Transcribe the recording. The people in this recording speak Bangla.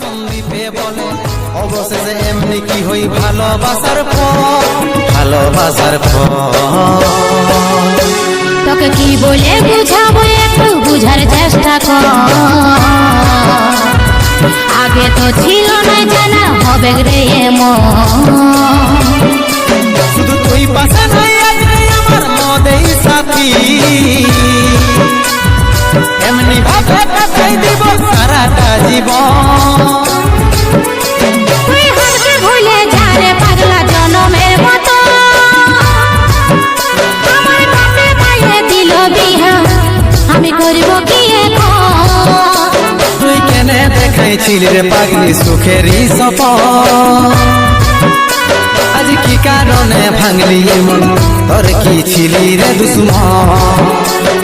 সন্দীপে বলে অবশেষে এমনি কি হই ভালোবাসার তোকে কি বলে বুঝাবো একটু বুঝার চেষ্টা কর আগে তো ছিল না জানা হবে রে এমন শুধু তুই পাশে নাই আমার মদেই সাথী এমনি ভাবে কাটাই দিব সারাটা জীবন তুই হারকে ভুলে যা রে পাগলা জনমের মতো আমার বাপে মায়ে দিল বিহা আমি করব কি এখন তুই কেনে দেখাইছিলি রে পাগলি সুখেরই সপন আজ কি কারণে ভাঙলি মন তোর কি ছিলি রে দুশ্মন